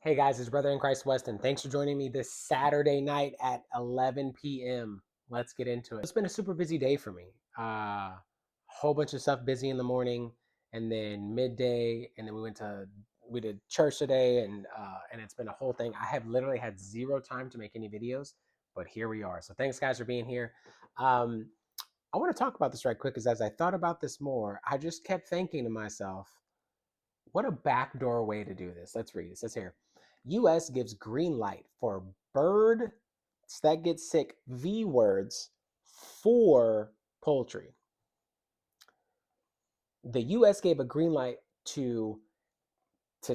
Hey guys, it's Brother in Christ Weston. Thanks for joining me this Saturday night at 11 p.m. Let's get into it. It's been a super busy day for me. Whole bunch of stuff busy in the morning, and then midday, and then we did church today, and it's been a whole thing. I have literally had zero time to make any videos, but here we are. So thanks guys for being here. Um, I want to talk about this right quick because as I thought about this more, I just kept thinking to myself, what a backdoor way to do this. Let's read. It says here, U.S. gives green light for birds that get sick V words for poultry. The U.S. gave a green light to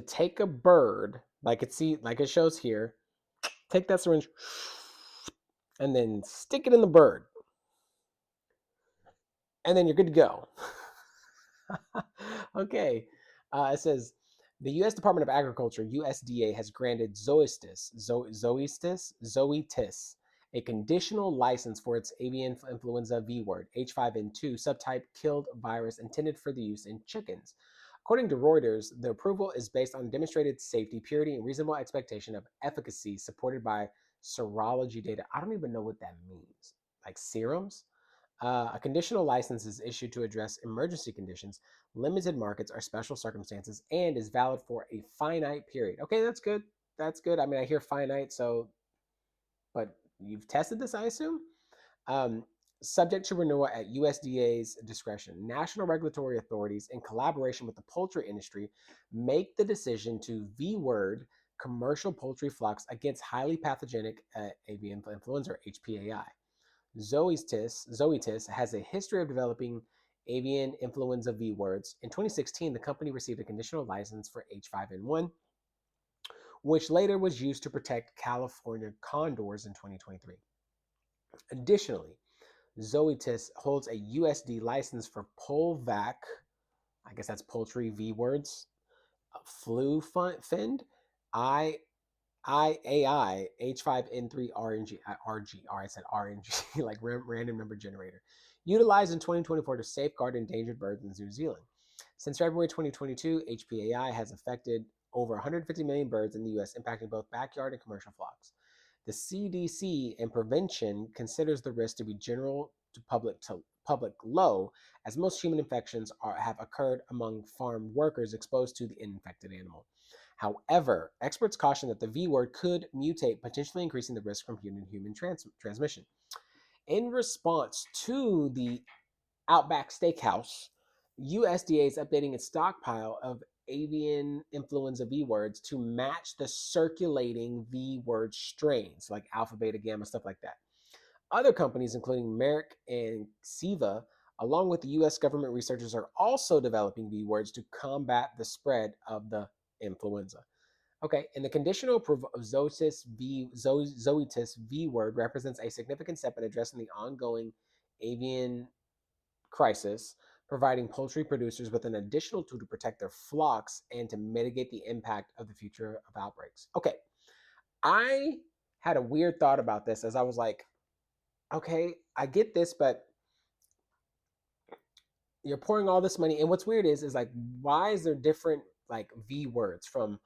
take a bird, like it shows here, take that syringe and then stick it in the bird, and then you're good to go. Okay. It says the U.S. Department of Agriculture (USDA) has granted Zoetis a conditional license for its avian influenza V word H5N2 subtype killed virus intended for the use in chickens. According to Reuters, the approval is based on demonstrated safety, purity, and reasonable expectation of efficacy supported by serology data. I don't even know what that means. Like serums? A conditional license is issued to address emergency conditions, limited markets, or special circumstances, and is valid for a finite period. Okay, that's good. That's good. I mean, I hear finite, so, but you've tested this, I assume? Um, Subject to renewal at USDA's discretion. National regulatory authorities, in collaboration with the poultry industry, make the decision to V word commercial poultry flocks against highly pathogenic avian influenza, or HPAI. Zoetis has a history of developing avian influenza V words. In 2016, the company received a conditional license for H5N1, which later was used to protect California condors in 2023. Additionally, Zoetis holds a USD license for Polvac, I guess that's poultry V words, flu finned, I IAI H5N3 RNG, I said RNG, like random number generator, utilized in 2024 to safeguard endangered birds in New Zealand. Since February 2022, HPAI has affected over 150 million birds in the US, impacting both backyard and commercial flocks. The CDC and prevention considers the risk to be general to public low, as most human infections have occurred among farm workers exposed to the infected animal. However, experts caution that the V word could mutate, potentially increasing the risk from human-to-human transmission. In response to the Outback Steakhouse, USDA is updating its stockpile of avian influenza V words to match the circulating V word strains, like alpha, beta, gamma, stuff like that. Other companies, including Merck and Siva, along with the US government researchers, are also developing V words to combat the spread of the influenza. Okay, and the conditional approval of Zoetis V word represents a significant step in addressing the ongoing avian crisis, providing poultry producers with an additional tool to protect their flocks and to mitigate the impact of the future of outbreaks. Okay, I had a weird thought about this as I was like, okay, I get this, but you're pouring all this money. And what's weird is like, why is there different like V words from,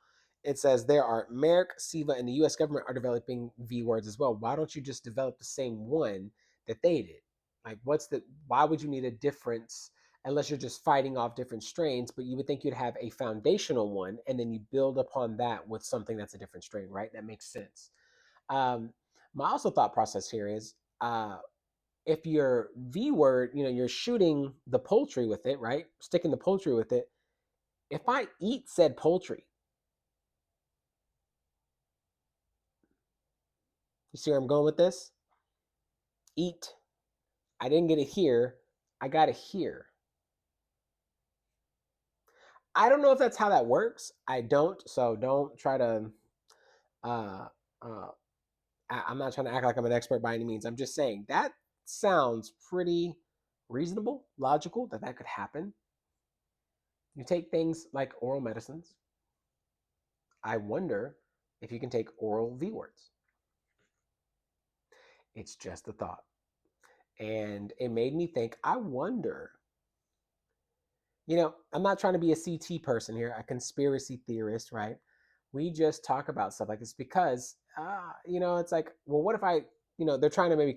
it says there are Merck, Siva, and the US government are developing V words as well. Why don't you just develop the same one that they did? Like, why would you need a difference unless you're just fighting off different strains? But you would think you'd have a foundational one and then you build upon that with something that's a different strain, right? That makes sense. Um, my also thought process here is, if your V word, you're shooting the poultry with it, right? Sticking the poultry with it. If I eat said poultry, you see where I'm going with this? Eat. I didn't get it here. I got it here. I don't know if that's how that works. I don't. So don't try to. Uh, uh, I'm not trying to act like I'm an expert by any means. I'm just saying that sounds pretty reasonable, logical that could happen. You take things like oral medicines. I wonder if you can take oral V words. It's just a thought. And it made me think, I wonder, I'm not trying to be a CT person here, a conspiracy theorist, right? we just talk about stuff like this because, it's like, well, what if they're trying to maybe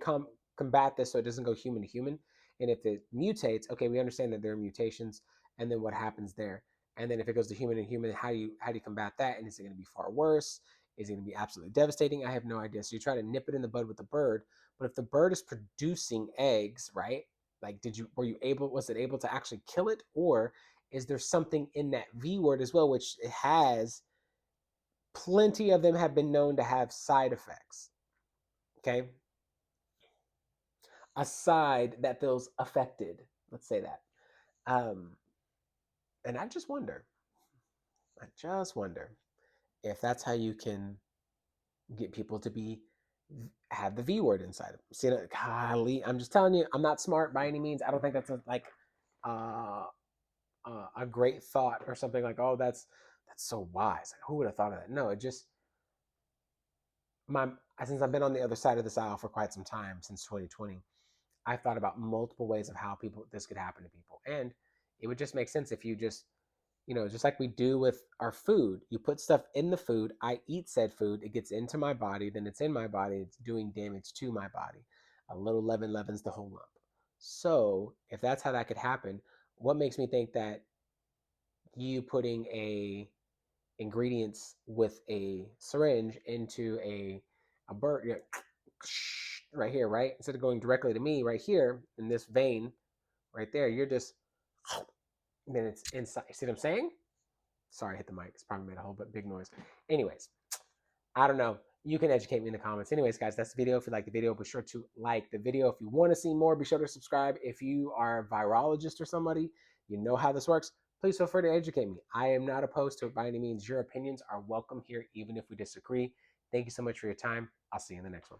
combat this so it doesn't go human to human. And if it mutates, okay, we understand that there are mutations, and then what happens there? And then if it goes to human and human, how do you combat that? And is it going to be far worse? Is it going to be absolutely devastating? I have no idea. So you try to nip it in the bud with the bird, but if the bird is producing eggs, right? Like, was it able to actually kill it, or is there something in that V word as well, which it has plenty of them have been known to have side effects. Okay. A side that feels affected. Let's say that. Um, and I just wonder if that's how you can get people to have the V word inside of them. See, golly, I'm just telling you, I'm not smart by any means. I don't think that's uh, a great thought or something like, oh, that's so wise. Like, who would have thought of that? No, it just my since I've been on the other side of this aisle for quite some time, since 2020, I've thought about multiple ways of how people this could happen to people, and it would just make sense if you just like we do with our food. You put stuff in the food, I eat said food, it gets into my body, then it's in my body, it's doing damage to my body. A little leaven leavens the whole lump. So if that's how that could happen, what makes me think that you putting a ingredients with a syringe into a bird, right here, right? Instead of going directly to me right here in this vein right there, you're just then it's inside. You see what I'm saying? Sorry, I hit the mic. It's probably made a whole big noise. Anyways, I don't know. You can educate me in the comments. Anyways, guys, that's the video. If you like the video, be sure to like the video. If you want to see more, be sure to subscribe. If you are a virologist or somebody, you know how this works, please feel free to educate me. I am not opposed to it by any means. Your opinions are welcome here, even if we disagree. Thank you so much for your time. I'll see you in the next one.